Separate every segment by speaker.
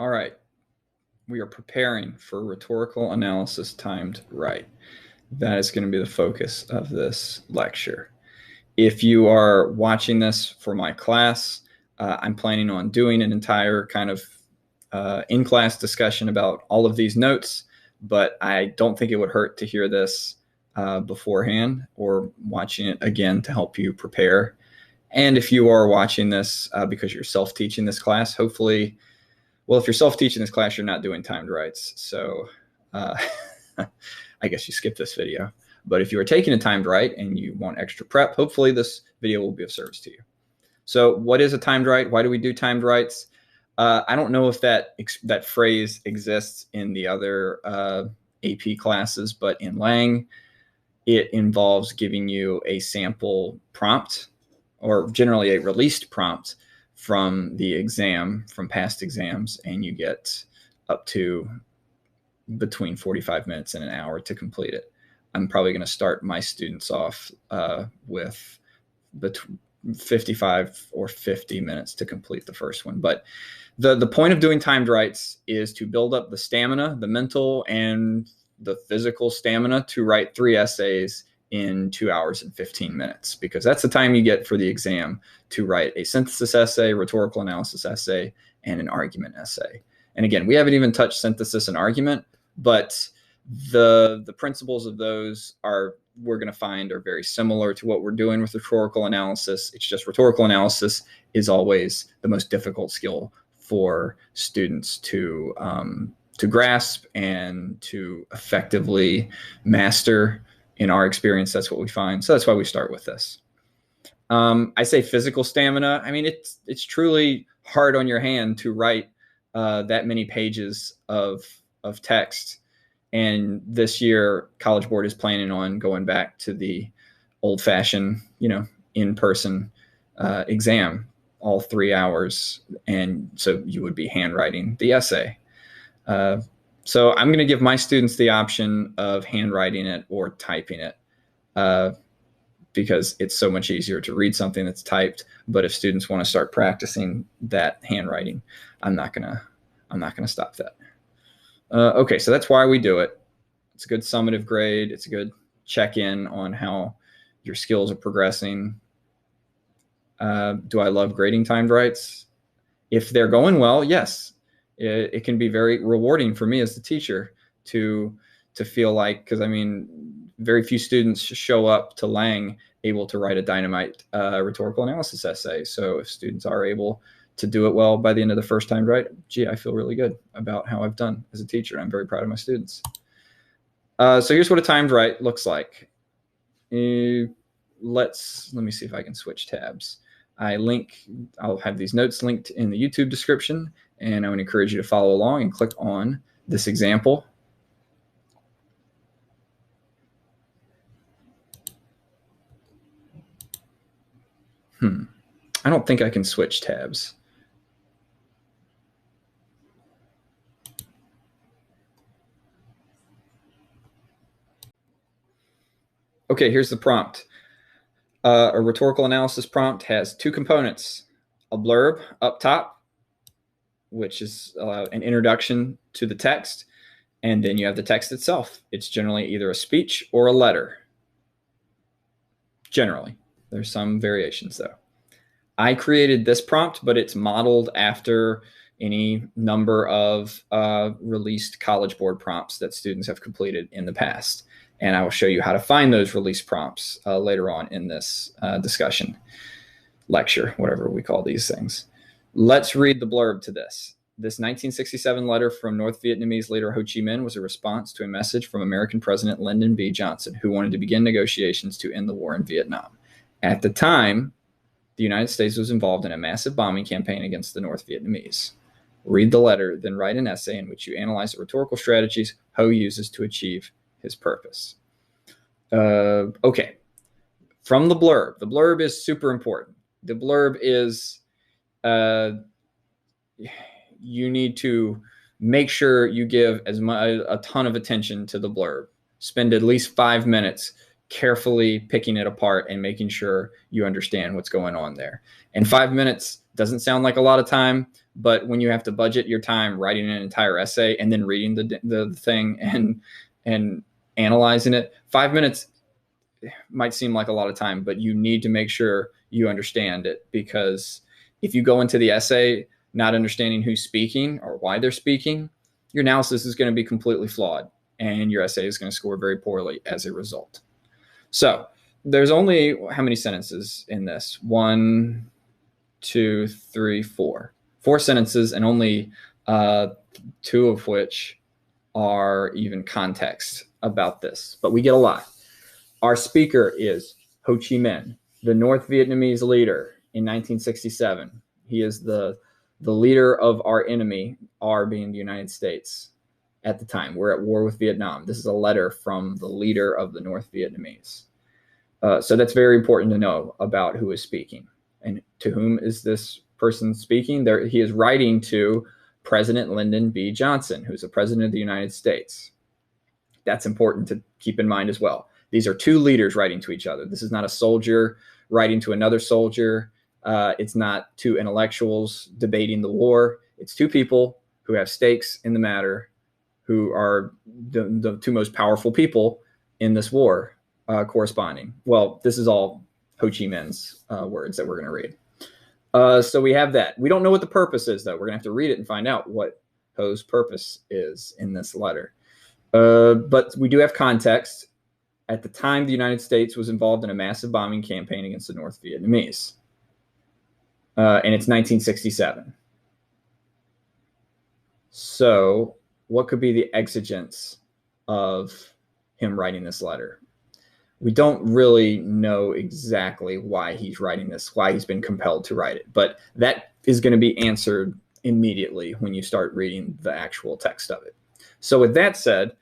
Speaker 1: All right. We are preparing for rhetorical analysis timed right. That is going to be the focus of this lecture. If you are watching this for my class, I'm planning on doing an entire kind of in-class discussion about all of these notes, but I don't think it would hurt to hear this beforehand or watching it again to help you prepare. And if you are watching this because you're self-teaching this class, hopefully, well, if you're self-teaching this class, you're not doing timed writes. So I guess you skip this video. But if you are taking a timed write and you want extra prep, hopefully this video will be of service to you. So what is a timed write? Why do we do timed writes? I don't know if that phrase exists in the other AP classes, but in Lang, it involves giving you a sample prompt, or generally a released prompt from the exam, from past exams, and you get up to between 45 minutes and an hour to complete it. I'm probably going to start my students off with between 55 or 50 minutes to complete the first one. But the point of doing timed writes is to build up the stamina, the mental and the physical stamina to write 3 essays in 2 hours and 15 minutes, because that's the time you get for the exam to write a synthesis essay, rhetorical analysis essay, and an argument essay. And again, we haven't even touched synthesis and argument, but the principles of those we're going to find are very similar to what we're doing with rhetorical analysis. It's just rhetorical analysis is always the most difficult skill for students to grasp and to effectively master. In our experience, that's what we find. So that's why we start with this. I say physical stamina. I mean, it's truly hard on your hand to write that many pages of text. And this year, College Board is planning on going back to the old-fashioned, in-person exam, all 3 hours. And so you would be handwriting the essay. So I'm going to give my students the option of handwriting it or typing it because it's so much easier to read something that's typed. But if students want to start practicing that handwriting, I'm not going to stop that. Okay, so that's why we do it. It's a good summative grade. It's a good check-in on how your skills are progressing. Do I love grading timed writes? If they're going well, yes. It can be very rewarding for me as the teacher to feel like, because I mean, very few students show up to Lang able to write a dynamite rhetorical analysis essay. So if students are able to do it well by the end of the first time write, gee, I feel really good about how I've done as a teacher. I'm very proud of my students. So here's what a timed write looks like. Let me see if I can switch tabs. I'll have these notes linked in the YouTube description, and I would encourage you to follow along and click on this example. I don't think I can switch tabs. Okay, here's the prompt. A rhetorical analysis prompt has 2 components: a blurb up top, which is an introduction to the text, and then you have the text itself. It's generally either a speech or a letter. Generally. There's some variations, though. I created this prompt, but it's modeled after any number of released College Board prompts that students have completed in the past. And I will show you how to find those release prompts later on in this discussion, lecture, whatever we call these things. Let's read the blurb to this. This 1967 letter from North Vietnamese leader Ho Chi Minh was a response to a message from American President Lyndon B. Johnson, who wanted to begin negotiations to end the war in Vietnam. At the time, the United States was involved in a massive bombing campaign against the North Vietnamese. Read the letter, then write an essay in which you analyze the rhetorical strategies Ho uses to achieve his purpose. Okay, from the blurb. The blurb is super important. The blurb is, you need to make sure you give a ton of attention to the blurb. Spend at least 5 minutes carefully picking it apart and making sure you understand what's going on there. And 5 minutes doesn't sound like a lot of time, But when you have to budget your time writing an entire essay and then reading the thing and analyzing it, 5 minutes might seem like a lot of time, but you need to make sure you understand it, because if you go into the essay not understanding who's speaking or why they're speaking, your analysis is going to be completely flawed and your essay is going to score very poorly as a result. So there's only how many sentences in this? 1, 2, 3, 4. 4 sentences, and only 2 of which are even context about this, but we get a lot. Our speaker is Ho Chi Minh, the North Vietnamese leader in 1967. He is the leader of our enemy, our being the United States at the time. We're at war with Vietnam. This is a letter from the leader of the North Vietnamese. So that's very important to know about who is speaking. And to whom is this person speaking? He is writing to President Lyndon B. Johnson, who's the president of the United States. That's important to keep in mind as well. These are 2 leaders writing to each other. This is not a soldier writing to another soldier. It's not 2 intellectuals debating the war. It's 2 people who have stakes in the matter, who are the 2 most powerful people in this war corresponding. Well, this is all Ho Chi Minh's words that we're going to read. So we have that. We don't know what the purpose is, though. We're going to have to read it and find out what Ho's purpose is in this letter. But we do have context. At the time, the United States was involved in a massive bombing campaign against the North Vietnamese. And it's 1967. So what could be the exigence of him writing this letter? We don't really know exactly why he's writing this, why he's been compelled to write it. But that is going to be answered immediately when you start reading the actual text of it. So with that said,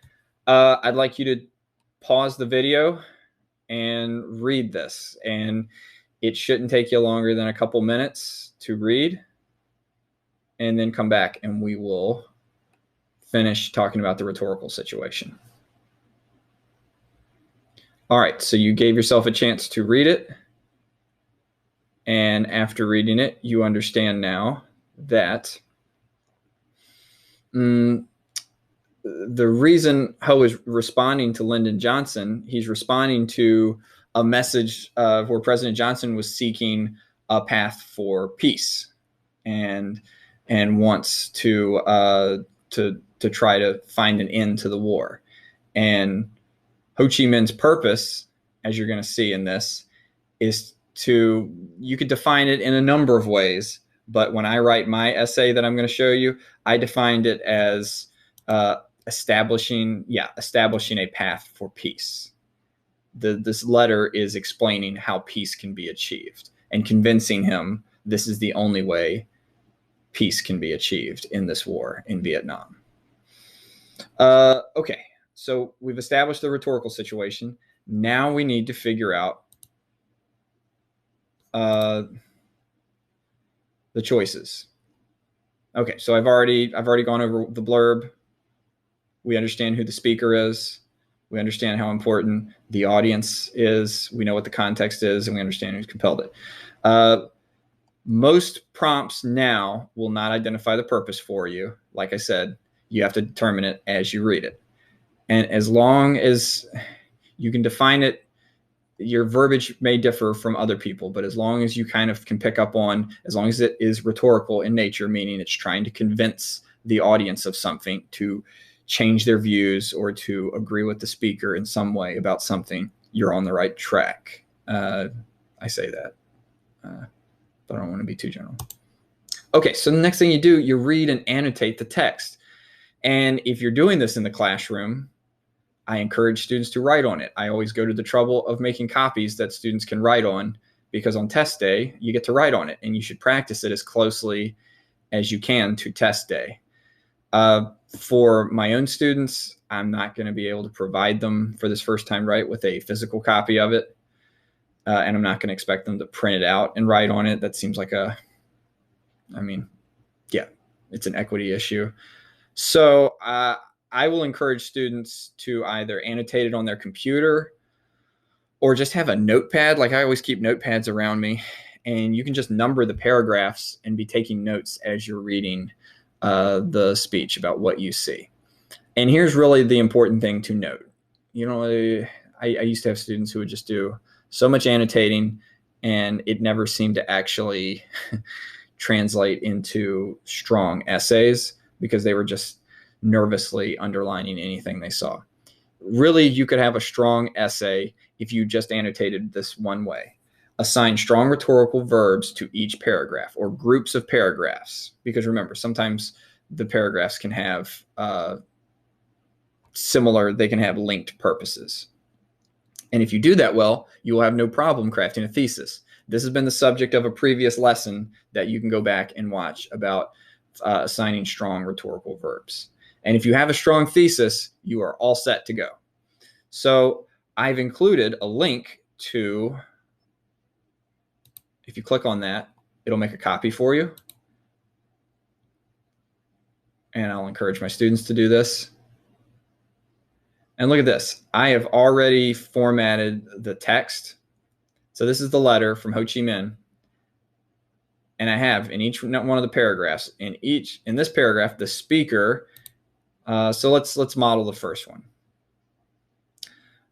Speaker 1: I'd like you to pause the video and read this. And it shouldn't take you longer than a couple minutes to read. And then come back and we will finish talking about the rhetorical situation. All right, so you gave yourself a chance to read it. And after reading it, you understand now that the reason Ho is responding to Lyndon Johnson, he's responding to a message where President Johnson was seeking a path for peace and wants to try to find an end to the war. And Ho Chi Minh's purpose, as you're going to see in this, is to, you could define it in a number of ways, but when I write my essay that I'm going to show you, I defined it as establishing a path for peace. This letter is explaining how peace can be achieved and convincing him this is the only way peace can be achieved in this war in Vietnam. Okay, so we've established the rhetorical situation. Now we need to figure out the choices. Okay, so I've already gone over the blurb. We understand who the speaker is. We understand how important the audience is. We know what the context is, and we understand who's compelled it. Most prompts now will not identify the purpose for you. Like I said, you have to determine it as you read it. And as long as you can define it, your verbiage may differ from other people, but as long as you kind of can pick up on, as long as it is rhetorical in nature, meaning it's trying to convince the audience of something, to change their views or to agree with the speaker in some way about something, you're on the right track. I say that, but I don't want to be too general. Okay, so the next thing you do, you read and annotate the text. And if you're doing this in the classroom, I encourage students to write on it. I always go to the trouble of making copies that students can write on, because on test day, you get to write on it, and you should practice it as closely as you can to test day. For my own students, I'm not going to be able to provide them for this first time right with a physical copy of it. And I'm not going to expect them to print it out and write on it. That seems like it's an equity issue. So I will encourage students to either annotate it on their computer or just have a notepad. Like, I always keep notepads around me, and you can just number the paragraphs and be taking notes as you're reading the speech about what you see. And here's really the important thing to note. You know, I used to have students who would just do so much annotating, and it never seemed to actually translate into strong essays because they were just nervously underlining anything they saw. Really, you could have a strong essay if you just annotated this one way. Assign strong rhetorical verbs to each paragraph or groups of paragraphs, because remember, sometimes the paragraphs can have they can have linked purposes. And if you do that well, you will have no problem crafting a thesis. This has been the subject of a previous lesson that you can go back and watch about assigning strong rhetorical verbs. And if you have a strong thesis, you are all set to go. So I've included a link to, if you click on that, it'll make a copy for you. And I'll encourage my students to do this. And look at this. I have already formatted the text. So this is the letter from Ho Chi Minh. And I have in each one of the paragraphs, in this paragraph, the speaker. So let's model the first one.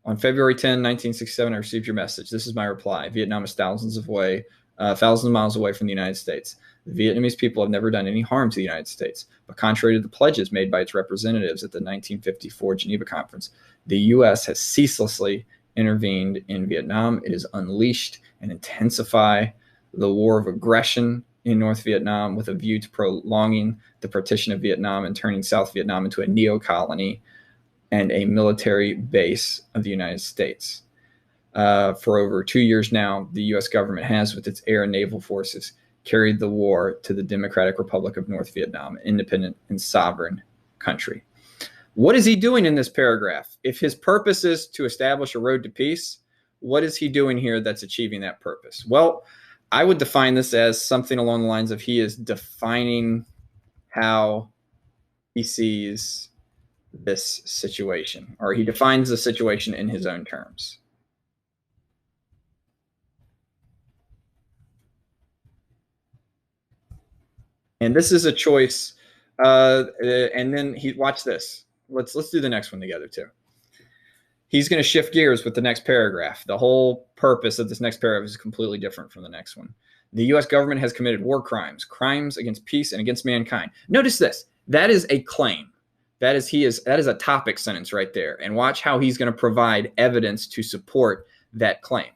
Speaker 1: On February 10, 1967, I received your message. This is my reply. Vietnam is thousands of miles away from the United States. The Vietnamese people have never done any harm to the United States, but contrary to the pledges made by its representatives at the 1954 Geneva Conference, the U.S. has ceaselessly intervened in Vietnam. It has unleashed and intensified the war of aggression in North Vietnam with a view to prolonging the partition of Vietnam and turning South Vietnam into a neo-colony and a military base of the United States. For over 2 years now, the U.S. government has, with its air and naval forces, carried the war to the Democratic Republic of North Vietnam, an independent and sovereign country. What is he doing in this paragraph? If his purpose is to establish a road to peace, what is he doing here that's achieving that purpose? Well, I would define this as something along the lines of he is defining how he sees this situation, or he defines the situation in his own terms. And this is a choice. And then watch this. Let's do the next one together too. He's going to shift gears with the next paragraph. The whole purpose of this next paragraph is completely different from the next one. The U.S. government has committed war crimes, crimes against peace and against mankind. Notice this. That is a claim. That is a topic sentence right there. And watch how he's going to provide evidence to support that claim.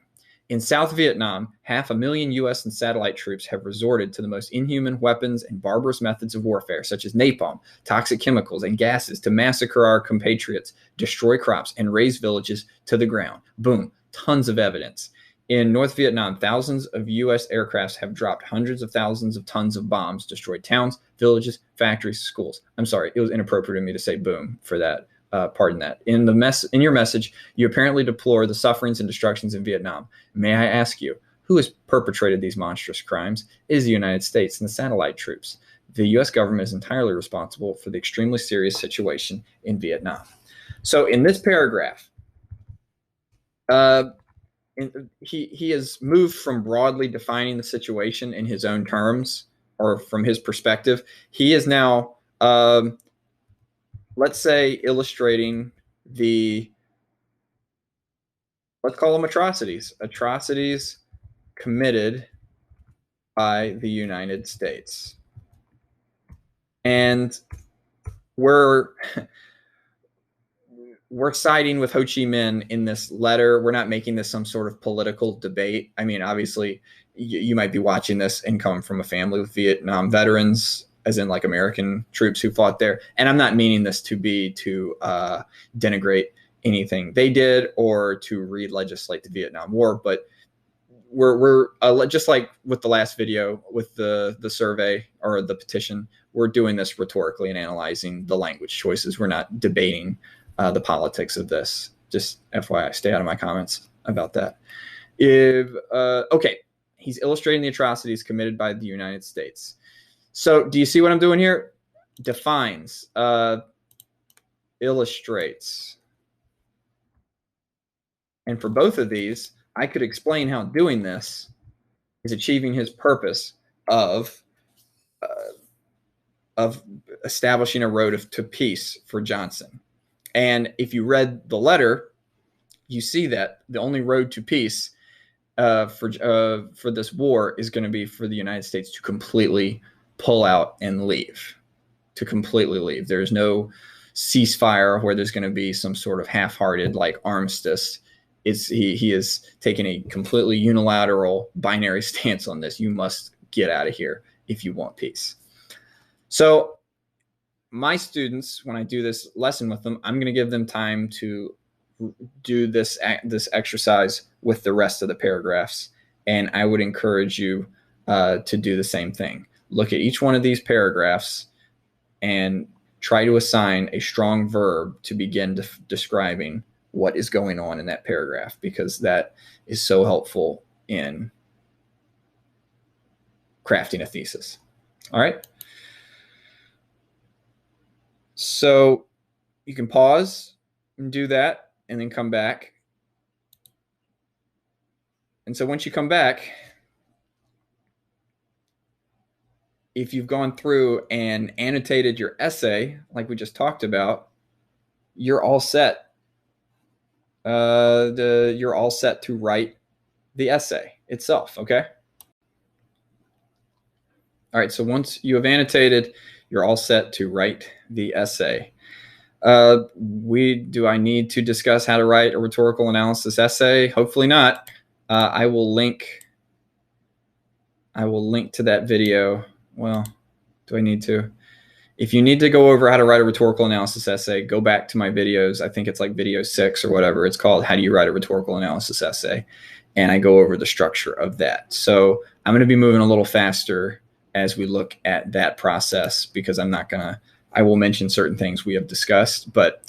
Speaker 1: In South Vietnam, 500,000 U.S. and satellite troops have resorted to the most inhuman weapons and barbarous methods of warfare, such as napalm, toxic chemicals, and gases to massacre our compatriots, destroy crops, and raze villages to the ground. Boom, tons of evidence. In North Vietnam, thousands of U.S. aircrafts have dropped hundreds of thousands of tons of bombs, destroyed towns, villages, factories, schools. I'm sorry, it was inappropriate of me to say boom for that. Pardon that. In your message, you apparently deplore the sufferings and destructions in Vietnam. May I ask you, who has perpetrated these monstrous crimes? It is the United States and the satellite troops. The U.S. government is entirely responsible for the extremely serious situation in Vietnam. So in this paragraph, he has moved from broadly defining the situation in his own terms or from his perspective. He is now let's say illustrating let's call them atrocities committed by the United States. And we're siding with Ho Chi Minh in this letter. We're not making this some sort of political debate. I mean, obviously, you might be watching this and come from a family with Vietnam veterans, as in like American troops who fought there. And I'm not meaning this to denigrate anything they did or to re-legislate the Vietnam War, but we're just like with the last video with the survey or the petition, we're doing this rhetorically and analyzing the language choices. We're not debating the politics of this. Just FYI, stay out of my comments about that. Okay, he's illustrating the atrocities committed by the United States. So do you see what I'm doing here? Defines, illustrates. And for both of these, I could explain how doing this is achieving his purpose of establishing a road to peace for Johnson. And if you read the letter, you see that the only road to peace for this war is going to be for the United States to completely pull out and leave, to completely leave. There's no ceasefire where there's going to be some sort of half-hearted like armistice. He is taking a completely unilateral binary stance on this. You must get out of here if you want peace. So my students, when I do this lesson with them, I'm going to give them time to do this exercise with the rest of the paragraphs. And I would encourage you to do the same thing. Look at each one of these paragraphs and try to assign a strong verb to begin describing what is going on in that paragraph, because that is so helpful in crafting a thesis. All right. So you can pause and do that and then come back. And so once you come back, if you've gone through and annotated your essay, like we just talked about, you're all set. You're all set to write the essay itself, okay? All right, so once you have annotated, you're all set to write the essay. Do I need to discuss how to write a rhetorical analysis essay? Hopefully not. I will link to that video. Well, do I need to? If you need to go over how to write a rhetorical analysis essay, go back to my videos. I think it's like video 6 or whatever. It's called How Do You Write a Rhetorical Analysis Essay? And I go over the structure of that. So I'm going to be moving a little faster as we look at that process, because I will mention certain things we have discussed, but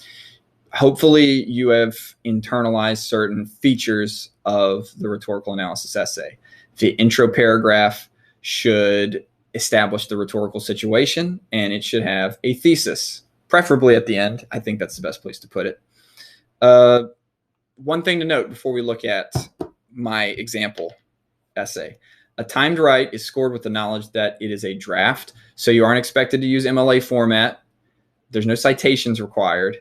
Speaker 1: hopefully you have internalized certain features of the rhetorical analysis essay. The intro paragraph should establish the rhetorical situation, and it should have a thesis, preferably at the end. I think that's the best place to put it. One thing to note before we look at my example essay: a timed write is scored with the knowledge that it is a draft, so you aren't expected to use MLA format. There's no citations required,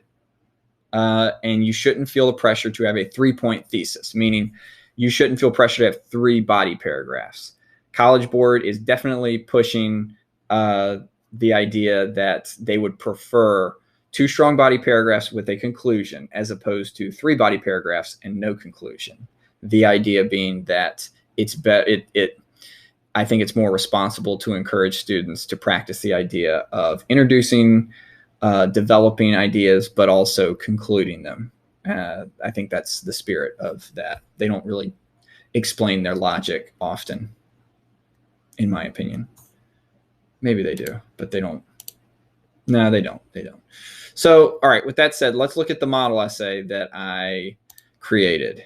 Speaker 1: and you shouldn't feel the pressure to have a 3-point thesis, meaning you shouldn't feel pressure to have 3 body paragraphs. College Board is definitely pushing the idea that they would prefer 2 strong body paragraphs with a conclusion as opposed to 3 body paragraphs and no conclusion. The idea being that I think it's more responsible to encourage students to practice the idea of introducing, developing ideas, but also concluding them. I think that's the spirit of that. They don't really explain their logic often, in my opinion. Maybe they do, but they don't. No, they don't. They don't. So, all right, with that said, let's look at the model essay that I created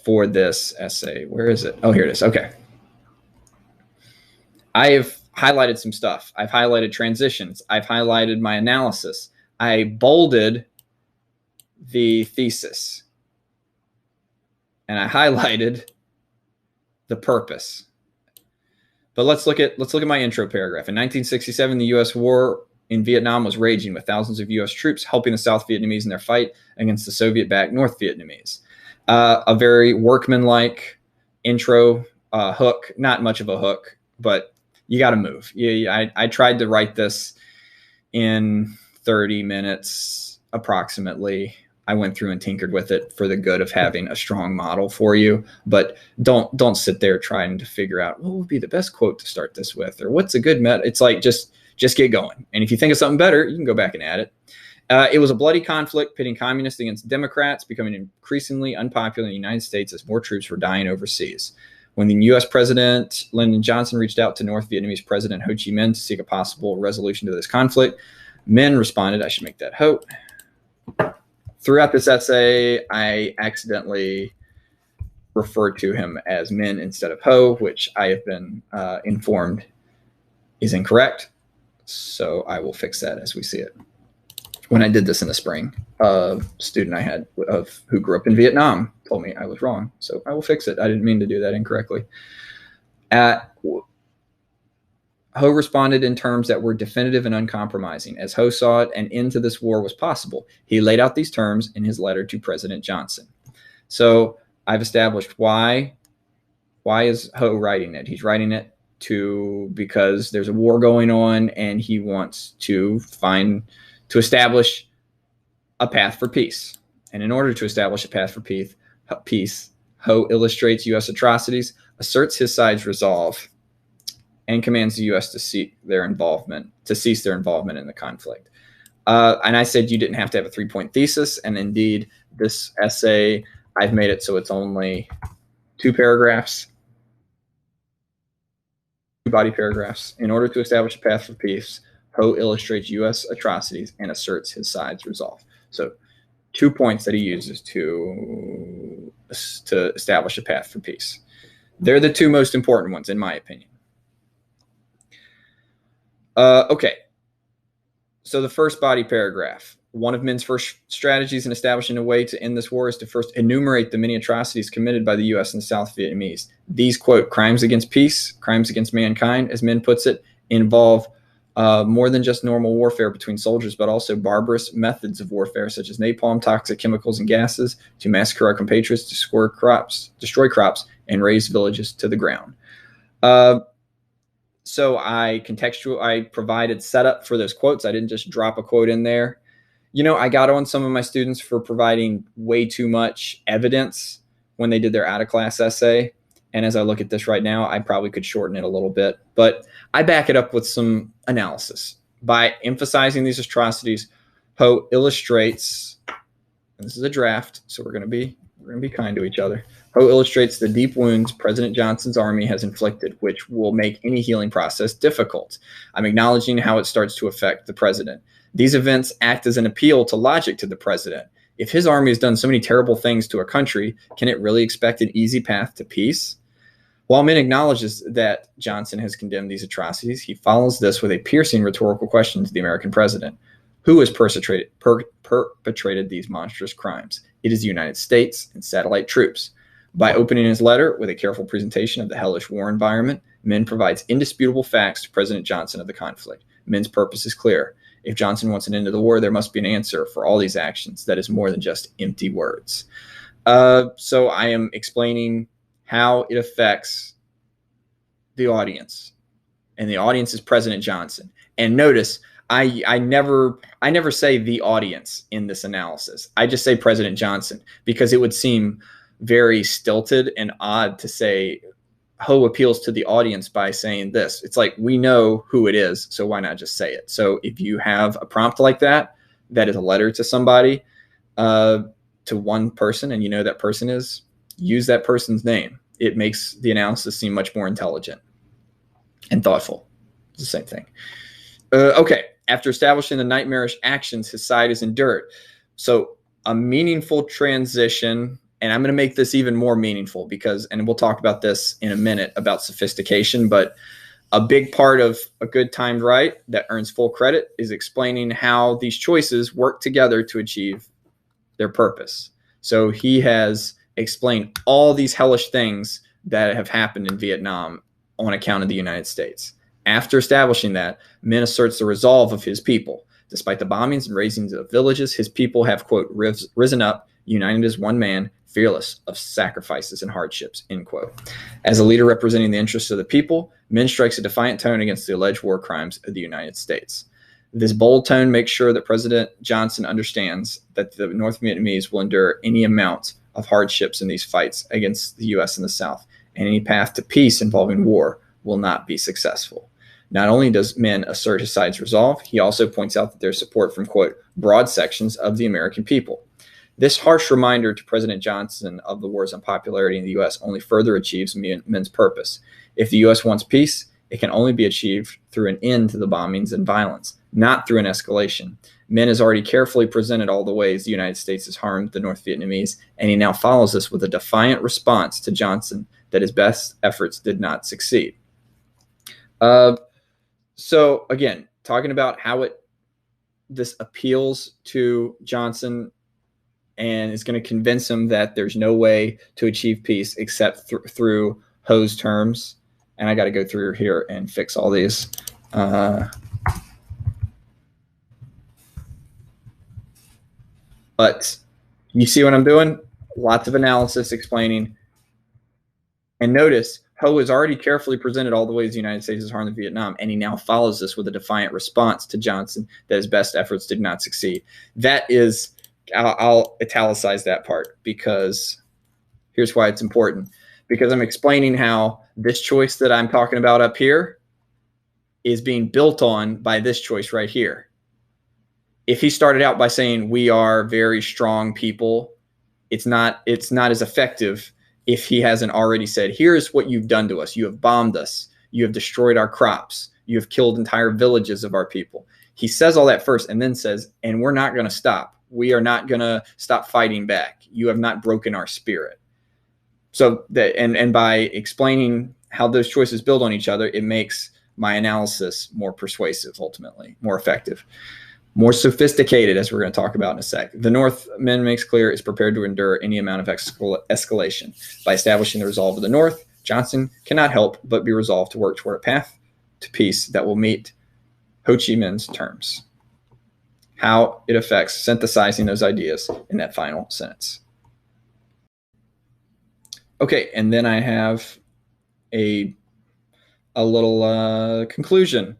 Speaker 1: for this essay. Where is it? Oh, here it is. Okay. I have highlighted some stuff. I've highlighted transitions. I've highlighted my analysis. I bolded the thesis. And I highlighted the purpose. But let's look at my intro paragraph. In 1967, the U.S. war in Vietnam was raging, with thousands of U.S. troops helping the South Vietnamese in their fight against the Soviet-backed North Vietnamese. A very workmanlike intro hook, not much of a hook, but you got to move. I tried to write this in 30 minutes approximately. I went through and tinkered with it for the good of having a strong model for you, but don't sit there trying to figure out what would be the best quote to start this with, or what's a good meta. It's like, just get going. And if you think of something better, you can go back and add it. It was a bloody conflict pitting communists against Democrats, becoming increasingly unpopular in the United States as more troops were dying overseas. When the U.S. President Lyndon Johnson reached out to North Vietnamese President Ho Chi Minh to seek a possible resolution to this conflict, Minh responded, I should make that Ho. Throughout this essay, I accidentally referred to him as Minh instead of Ho, which I have been informed is incorrect. So I will fix that as we see it. When I did this in the spring, A student I had who grew up in Vietnam told me I was wrong, so I will fix it. I didn't mean to do that incorrectly. Ho responded in terms that were definitive and uncompromising. As Ho saw it, an end to this war was possible. He laid out these terms in his letter to President Johnson. So I've established why is Ho writing it? He's writing it because there's a war going on, and he wants to establish a path for peace. And in order to establish a path for peace, Ho illustrates U.S. atrocities, asserts his side's resolve, and commands the U.S. to cease their involvement in the conflict. And I said you didn't have to have a 3-point thesis, and indeed, this essay, I've made it so it's only 2 paragraphs, 2 body paragraphs. In order to establish a path for peace, Ho illustrates U.S. atrocities and asserts his side's resolve. So 2 points that he uses to establish a path for peace. They're the 2 most important ones, in my opinion. Okay. So the first body paragraph. One of men's first strategies in establishing a way to end this war is to first enumerate the many atrocities committed by the U.S. and the South Vietnamese. These, quote, crimes against peace, crimes against mankind, as men puts it, involve more than just normal warfare between soldiers, but also barbarous methods of warfare, such as napalm, toxic chemicals and gases, to massacre our compatriots, destroy crops, and raze villages to the ground. So I provided setup for those quotes. I didn't just drop a quote in there. You know, I got on some of my students for providing way too much evidence when they did their out-of-class essay. And as I look at this right now, I probably could shorten it a little bit. But I back it up with some analysis. By emphasizing these atrocities, Ho illustrates, and this is a draft, so we're going to be kind to each other. Ho illustrates the deep wounds President Johnson's army has inflicted, which will make any healing process difficult. I'm acknowledging how it starts to affect the president. These events act as an appeal to logic to the president. If his army has done so many terrible things to a country, can it really expect an easy path to peace? While Min acknowledges that Johnson has condemned these atrocities, he follows this with a piercing rhetorical question to the American president. Who has perpetrated these monstrous crimes? It is the United States and satellite troops. By opening his letter with a careful presentation of the hellish war environment, Min provides indisputable facts to President Johnson of the conflict. Min's purpose is clear. If Johnson wants an end to the war, there must be an answer for all these actions that is more than just empty words. So I am explaining how it affects the audience. And the audience is President Johnson. And notice, I never say the audience in this analysis. I just say President Johnson, because it would seem very stilted and odd to say Ho appeals to the audience by saying this. It's like, we know who it is, so why not just say it? So if you have a prompt like that, that is a letter to somebody, to one person, and you know that person is, use that person's name. It makes the analysis seem much more intelligent and thoughtful. It's the same thing. Okay, after establishing the nightmarish actions his side has endured. So a meaningful transition, and I'm going to make this even more meaningful because, and we'll talk about this in a minute about sophistication, but a big part of a good timed right that earns full credit is explaining how these choices work together to achieve their purpose. So he has explained all these hellish things that have happened in Vietnam on account of the United States. After establishing that, Min asserts the resolve of his people. Despite the bombings and razings of villages, his people have, quote, risen up, united as one man, fearless of sacrifices and hardships, end quote. As a leader representing the interests of the people, Min strikes a defiant tone against the alleged war crimes of the United States. This bold tone makes sure that President Johnson understands that the North Vietnamese will endure any amount of hardships in these fights against the U.S. and the South, and any path to peace involving war will not be successful. Not only does Min assert his side's resolve, he also points out that there's support from, quote, broad sections of the American people. This harsh reminder to President Johnson of the war's unpopularity in the U.S. only further achieves Min's purpose. If the U.S. wants peace, it can only be achieved through an end to the bombings and violence, not through an escalation. Min has already carefully presented all the ways the United States has harmed the North Vietnamese, and he now follows this with a defiant response to Johnson that his best efforts did not succeed. So again, talking about how it this appeals to Johnson and is going to convince him that there's no way to achieve peace except through Ho's terms. And I got to go through here and fix all these. But you see what I'm doing? Lots of analysis explaining. And notice, Ho has already carefully presented all the ways the United States has harmed Vietnam, and he now follows this with a defiant response to Johnson that his best efforts did not succeed. That is, I'll italicize that part, because here's why it's important. Because I'm explaining how this choice that I'm talking about up here is being built on by this choice right here. If he started out by saying we are very strong people, it's not as effective if he hasn't already said, here's what you've done to us. You have bombed us. You have destroyed our crops. You have killed entire villages of our people. He says all that first and then says, and we're not going to stop. We are not going to stop fighting back. You have not broken our spirit. So that, and by explaining how those choices build on each other, it makes my analysis more persuasive, ultimately, more effective, more sophisticated, as we're going to talk about in a sec. The North, Min makes clear, is prepared to endure any amount of escalation. By establishing the resolve of the North, Johnson cannot help but be resolved to work toward a path to peace that will meet Ho Chi Minh's terms. How it affects synthesizing those ideas in that final sentence. Okay, and then I have a little conclusion.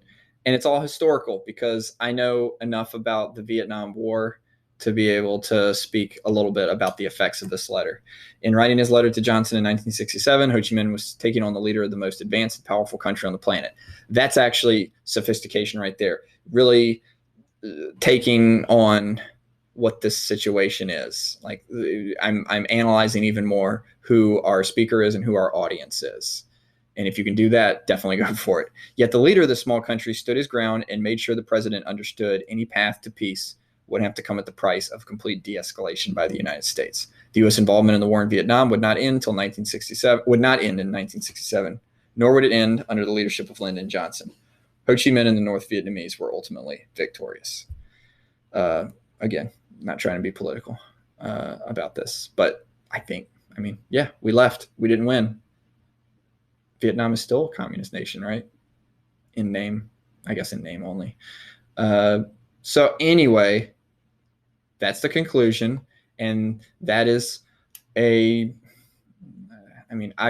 Speaker 1: And it's all historical because I know enough about the Vietnam War to be able to speak a little bit about the effects of this letter. In writing his letter to Johnson in 1967, Ho Chi Minh was taking on the leader of the most advanced and powerful country on the planet. That's actually sophistication right there. Really taking on what this situation is. Like I'm analyzing even more who our speaker is and who our audience is. And if you can do that, definitely go for it. Yet the leader of the small country stood his ground and made sure the president understood any path to peace would have to come at the price of complete de-escalation by the United States. The U.S. involvement in the war in Vietnam would not end until 1967. Would not end in 1967, nor would it end under the leadership of Lyndon Johnson. Ho Chi Minh and the North Vietnamese were ultimately victorious. Again, not trying to be political about this, but I mean, yeah, we left. We didn't win. Vietnam is still a communist nation, right? In name, I guess in name only. So anyway, that's the conclusion. And that is I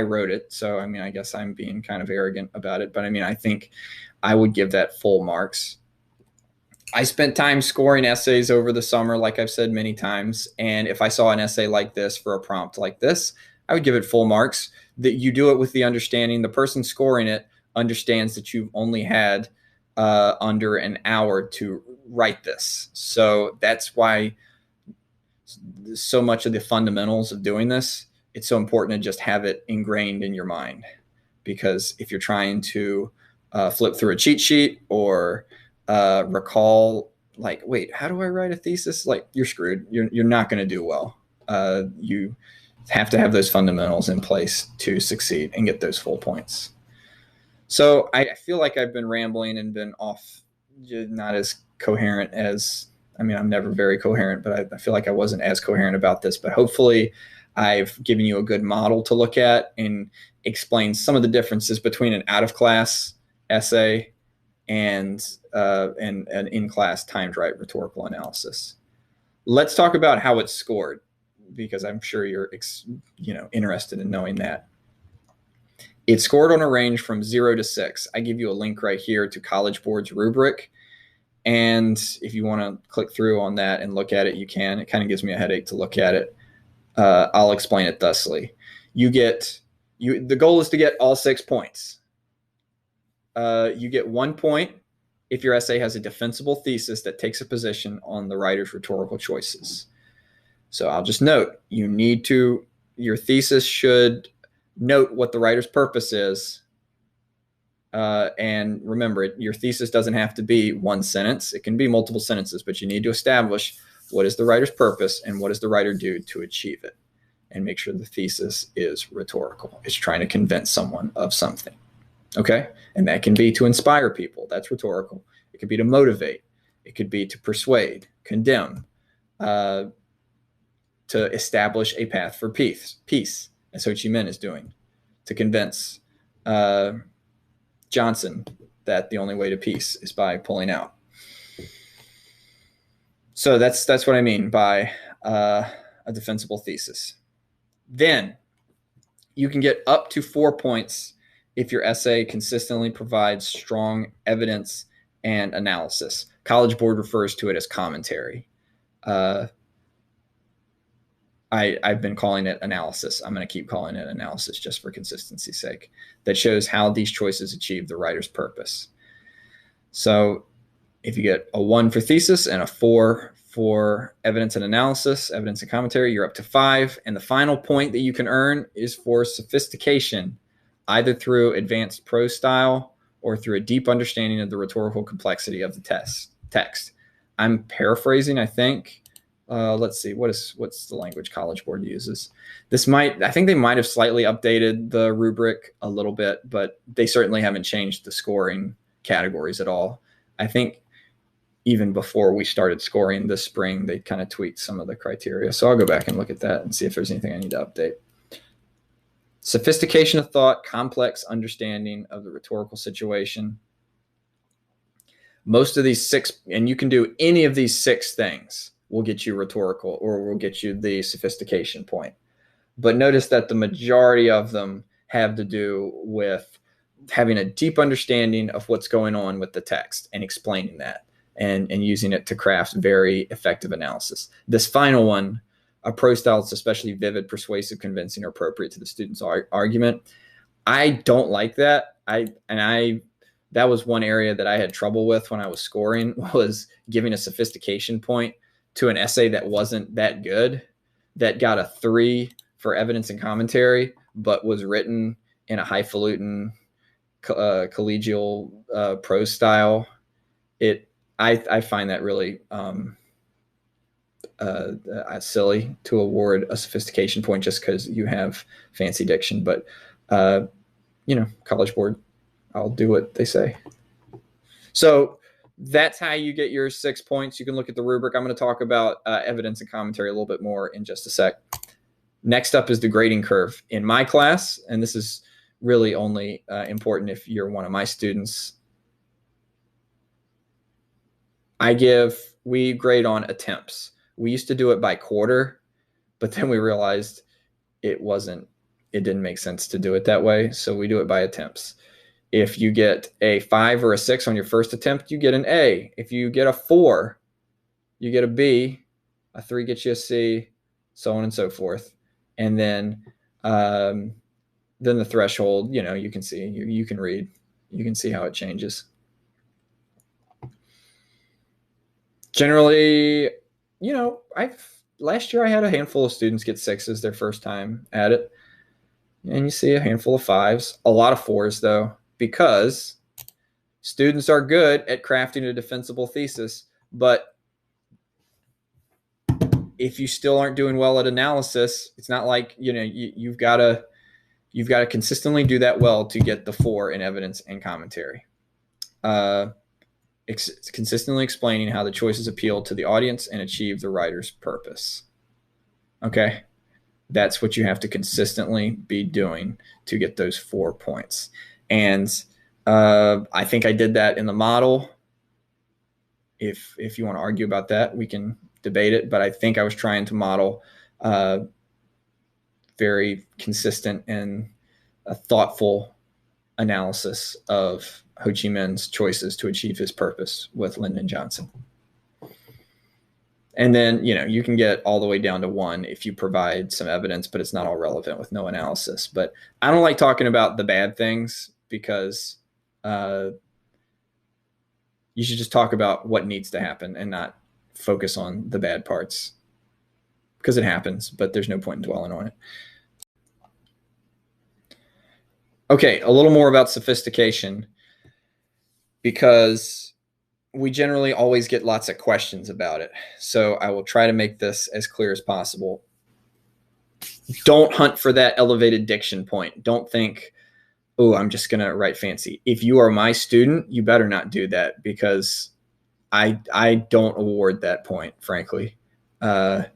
Speaker 1: wrote it. So, I guess I'm being kind of arrogant about it. But I think I would give that full marks. I spent time scoring essays over the summer, like I've said many times. And if I saw an essay like this for a prompt like this, I would give it full marks. That you do it with the understanding the person scoring it understands that you've only had under an hour to write this. So that's why so much of the fundamentals of doing this, it's so important to just have it ingrained in your mind. Because if you're trying to flip through a cheat sheet or recall, like, wait, how do I write a thesis? Like, you're screwed. You're not going to do well. You have to have those fundamentals in place to succeed and get those full points. So I feel like I've been rambling and been off, not as coherent as, I'm never very coherent, but I feel like I wasn't as coherent about this. But hopefully I've given you a good model to look at and explain some of the differences between an out-of-class essay and an in-class timed right rhetorical analysis. Let's talk about how it's scored, because I'm sure you're interested in knowing that. It's scored on a range from 0 to 6. I give you a link right here to College Board's rubric. And if you want to click through on that and look at it, you can. It kind of gives me a headache to look at it. I'll explain it thusly. The goal is to get all 6 points. You get 1 point if your essay has a defensible thesis that takes a position on the writer's rhetorical choices. So I'll just note, your thesis should note what the writer's purpose is. And remember, your thesis doesn't have to be one sentence. It can be multiple sentences, but you need to establish what is the writer's purpose and what does the writer do to achieve it. And make sure the thesis is rhetorical. It's trying to convince someone of something. Okay? And that can be to inspire people. That's rhetorical. It could be to motivate. It could be to persuade, condemn, to establish a path for peace, as Ho Chi Minh is doing, to convince Johnson that the only way to peace is by pulling out. So that's what I mean by a defensible thesis. Then you can get up to 4 points if your essay consistently provides strong evidence and analysis. College Board refers to it as commentary. I've been calling it analysis. I'm going to keep calling it analysis just for consistency's sake. That shows how these choices achieve the writer's purpose. So if you get a 1 for thesis and a 4 for evidence and analysis, evidence and commentary, you're up to 5. And the final point that you can earn is for sophistication, either through advanced prose style or through a deep understanding of the rhetorical complexity of the text. I'm paraphrasing, I think. Let's see, what's the language College Board uses? I think they might have slightly updated the rubric a little bit, but they certainly haven't changed the scoring categories at all. I think even before we started scoring this spring, they kind of tweaked some of the criteria. So I'll go back and look at that and see if there's anything I need to update. Sophistication of thought, complex understanding of the rhetorical situation. Most of these 6, and you can do any of these 6 things, will get you rhetorical or will get you the sophistication point. But notice that the majority of them have to do with having a deep understanding of what's going on with the text and explaining that and using it to craft very effective analysis. This final one, a prose style that's especially vivid, persuasive, convincing, or appropriate to the student's argument. I don't like that. That was one area that I had trouble with when I was scoring, was giving a sophistication point to an essay that wasn't that good, that got a 3 for evidence and commentary, but was written in a highfalutin collegial prose style. I find that really silly to award a sophistication point just because you have fancy diction. But, College Board, I'll do what they say. So that's how you get your 6 points. You can look at the rubric. I'm going to talk about evidence and commentary a little bit more in just a sec. Next up is the grading curve. In my class, and this is really only important if you're one of my students, we grade on attempts. We used to do it by quarter, but then we realized it didn't make sense to do it that way. So we do it by attempts. If you get a 5 or a 6 on your first attempt, you get an A. If you get a 4, you get a B. A 3 gets you a C, so on and so forth. And then the threshold, you can see, you can read, you can see how it changes. Generally, last year I had a handful of students get 6s their first time at it. And you see a handful of 5s, a lot of 4s though, because students are good at crafting a defensible thesis, but if you still aren't doing well at analysis, it's not like, you've got to consistently do that well to get the 4 in evidence and commentary. Consistently explaining how the choices appeal to the audience and achieve the writer's purpose. Okay. That's what you have to consistently be doing to get those 4 points. And I think I did that in the model. If you want to argue about that, we can debate it. But I think I was trying to model very consistent and a thoughtful analysis of Ho Chi Minh's choices to achieve his purpose with Lyndon Johnson. And then, you can get all the way down to 1 if you provide some evidence, but it's not all relevant with no analysis. But I don't like talking about the bad things because you should just talk about what needs to happen and not focus on the bad parts, because it happens, but there's no point in dwelling on it. Okay, a little more about sophistication, because we generally always get lots of questions about it. So I will try to make this as clear as possible. Don't hunt for that elevated diction point. Don't think, oh, I'm just going to write fancy. If you are my student, you better not do that, because I don't award that point, frankly. And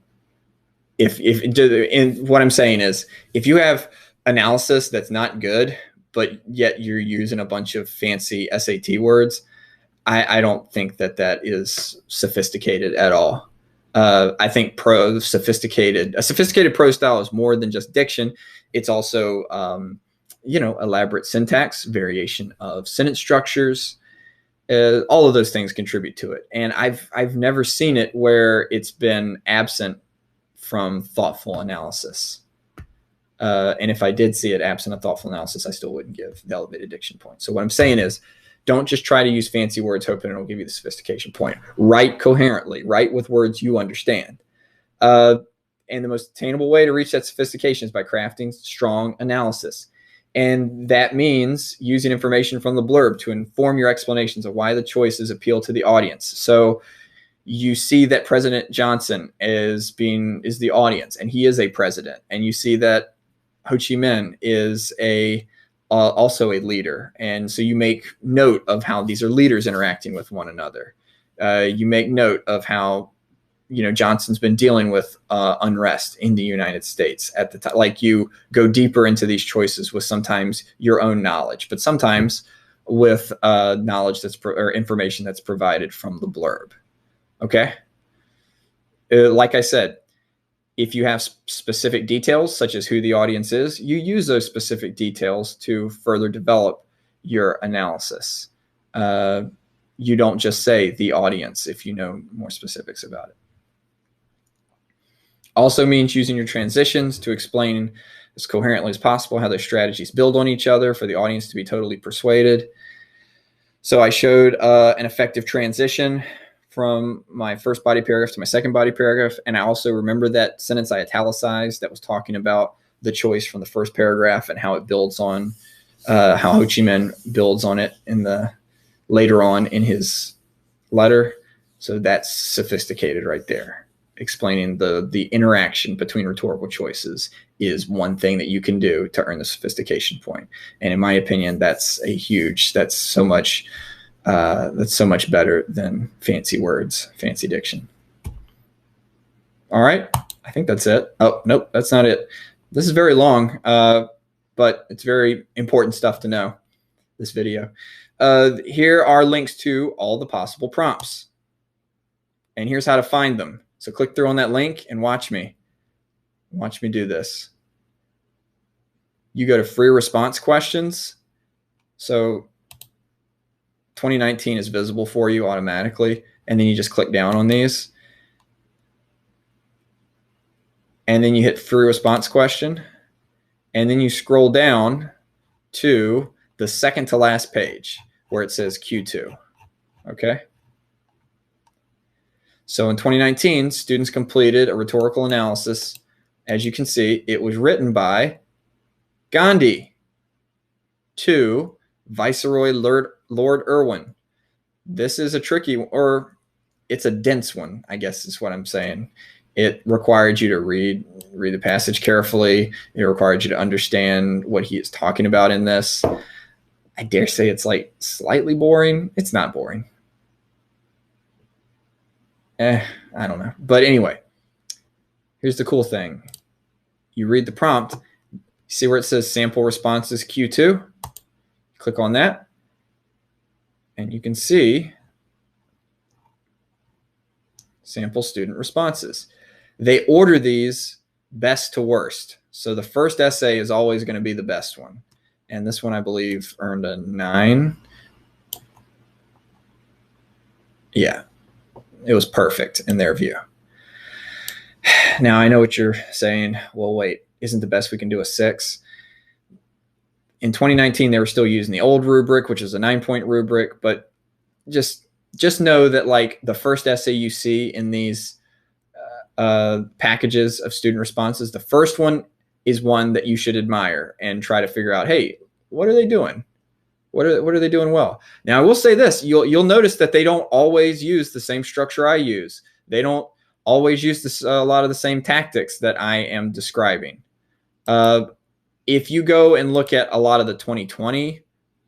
Speaker 1: what I'm saying is, if you have analysis that's not good, but yet you're using a bunch of fancy SAT words, I don't think that is sophisticated at all. I think a sophisticated prose style is more than just diction. It's also, elaborate syntax, variation of sentence structures. All of those things contribute to it. And I've never seen it where it's been absent from thoughtful analysis. And if I did see it absent of thoughtful analysis, I still wouldn't give the elevated diction point. So what I'm saying is, don't just try to use fancy words hoping it'll give you the sophistication point. Write coherently. Write with words you understand. And the most attainable way to reach that sophistication is by crafting strong analysis. And that means using information from the blurb to inform your explanations of why the choices appeal to the audience. So you see that President Johnson is the audience, and he is a president. And you see that Ho Chi Minh is also a leader. And so you make note of how these are leaders interacting with one another. You make note of how, Johnson's been dealing with unrest in the United States at the time. Like, you go deeper into these choices with sometimes your own knowledge, but sometimes with knowledge or information that's provided from the blurb. Okay. Like I said, if you have specific details, such as who the audience is, you use those specific details to further develop your analysis. You don't just say the audience if you know more specifics about it. Also means using your transitions to explain as coherently as possible how their strategies build on each other for the audience to be totally persuaded. So I showed an effective transition from my first body paragraph to my second body paragraph. And I also remember that sentence I italicized that was talking about the choice from the first paragraph and how it builds on, how Ho Chi Minh builds on it later on in his letter. So that's sophisticated right there. Explaining the interaction between rhetorical choices is one thing that you can do to earn the sophistication point. And in my opinion, that's so much better than fancy words, fancy diction. All right. I think that's it. Oh, nope, that's not it. This is very long, but it's very important stuff to know, this video. Here are links to all the possible prompts. And here's how to find them. So click through on that link and watch me. Watch me do this. You go to free response questions. So 2019 is visible for you automatically. And then you just click down on these. And then you hit free response question. And then you scroll down to the second to last page where it says Q2. Okay. So in 2019, students completed a rhetorical analysis. As you can see, it was written by Gandhi to Viceroy Lord Irwin. This is a tricky, or it's a dense one, I guess is what I'm saying. It required you to read the passage carefully. It required you to understand what he is talking about in this. I dare say it's like slightly boring. It's not boring. I don't know. But anyway, here's the cool thing. You read the prompt, see where it says sample responses Q2? Click on that, and you can see sample student responses. They order these best to worst. So the first essay is always going to be the best one. And this one, I believe, earned a 9. Yeah. It was perfect in their view. Now, I know what you're saying. Well, wait, isn't the best we can do a 6? In 2019, they were still using the old rubric, which is a 9-point rubric. But just know that, like, the first essay you see in these packages of student responses, the first one is one that you should admire and try to figure out, hey, what are they doing? What are they doing well? Now, I will say this. You'll notice that they don't always use the same structure I use. They don't always use a lot of the same tactics that I am describing. If you go and look at a lot of the 2020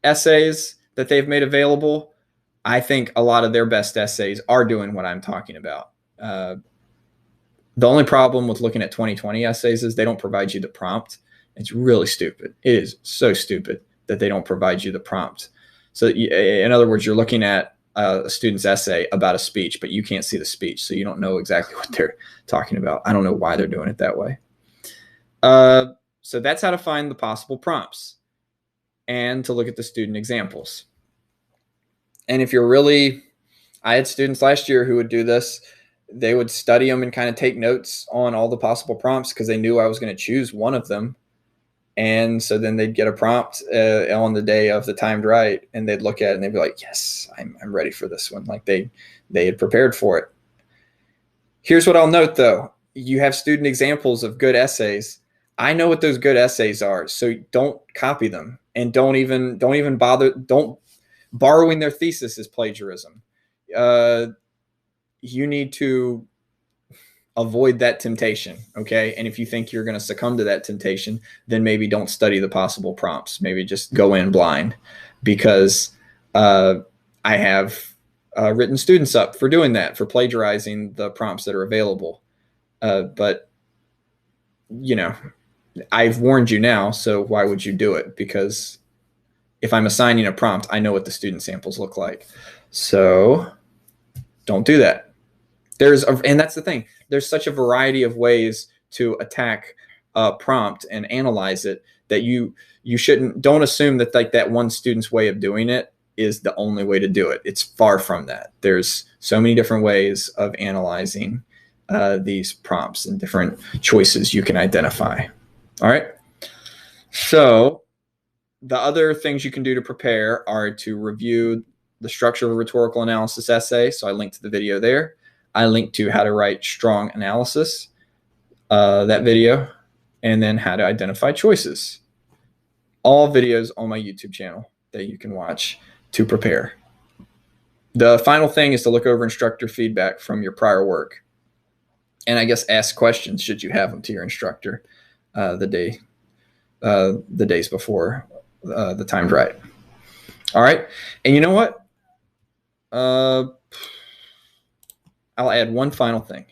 Speaker 1: essays that they've made available, I think a lot of their best essays are doing what I'm talking about. The only problem with looking at 2020 essays is they don't provide you the prompt. It's really stupid. It is so stupid that they don't provide you the prompt. So in other words, you're looking at a student's essay about a speech, but you can't see the speech. So you don't know exactly what they're talking about. I don't know why they're doing it that way. So that's how to find the possible prompts and to look at the student examples. And if you're really, I had students last year who would do this. They would study them and kind of take notes on all the possible prompts because they knew I was going to choose one of them. And so then they'd get a prompt on the day of the timed write, and they'd look at it and they'd be like, yes, I'm ready for this one. Like they had prepared for it. Here's what I'll note though. You have student examples of good essays. I know what those good essays are, so don't copy them, and don't even bother. Don't borrowing their thesis is plagiarism. You need to avoid that temptation, okay? And if you think you're going to succumb to that temptation, then maybe don't study the possible prompts. Maybe just go in blind, because I have written students up for doing that, for plagiarizing the prompts that are available. But, you know, I've warned you now, so why would you do it? Because if I'm assigning a prompt, I know what the student samples look like. So don't do that. And that's the thing. There's such a variety of ways to attack a prompt and analyze it that you don't assume that like that one student's way of doing it is the only way to do it. It's far from that. There's so many different ways of analyzing these prompts and different choices you can identify. All right. So the other things you can do to prepare are to review the structure of a rhetorical analysis essay. So I linked to the video there. I linked to how to write strong analysis, that video, and then how to identify choices. All videos on my YouTube channel that you can watch to prepare. The final thing is to look over instructor feedback from your prior work. And I guess ask questions, should you have them, to your instructor the days before the timed write. All right. And you know what? I'll add one final thing.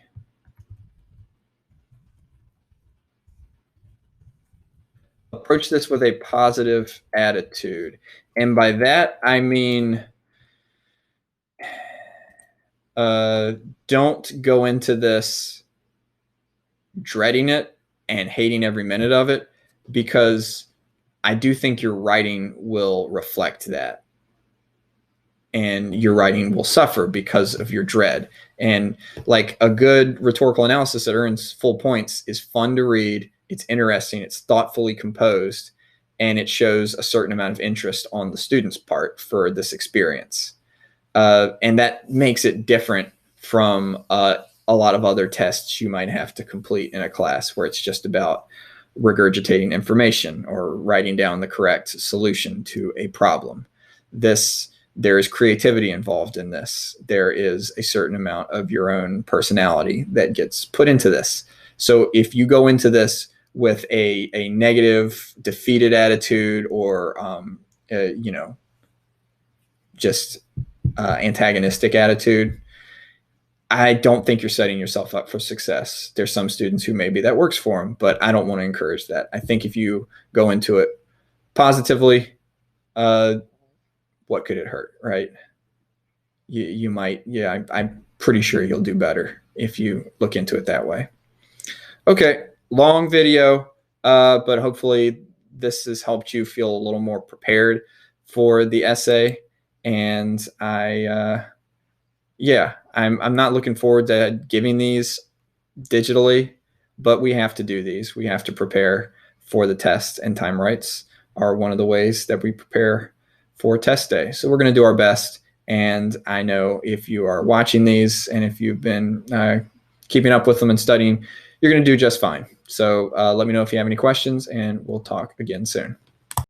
Speaker 1: Approach this with a positive attitude. And by that, I mean, don't go into this dreading it and hating every minute of it, because I do think your writing will reflect that. And your writing will suffer because of your dread. And like a good rhetorical analysis that earns full points is fun to read. It's interesting. It's thoughtfully composed. And it shows a certain amount of interest on the student's part for this experience. And that makes it different from a lot of other tests you might have to complete in a class where it's just about regurgitating information or writing down the correct solution to a problem. There is creativity involved in this. There is a certain amount of your own personality that gets put into this. So if you go into this with a negative, defeated attitude, or just antagonistic attitude, I don't think you're setting yourself up for success. There's some students who maybe that works for them, but I don't want to encourage that. I think if you go into it positively, what could it hurt, right? You might, I'm pretty sure you'll do better if you look into it that way. Okay, long video, but hopefully this has helped you feel a little more prepared for the essay. And I'm not looking forward to giving these digitally, but we have to do these. We have to prepare for the test, and time writes are one of the ways that we prepare for test day. So we're going to do our best. And I know if you are watching these and if you've been keeping up with them and studying, you're going to do just fine. So let me know if you have any questions, and we'll talk again soon.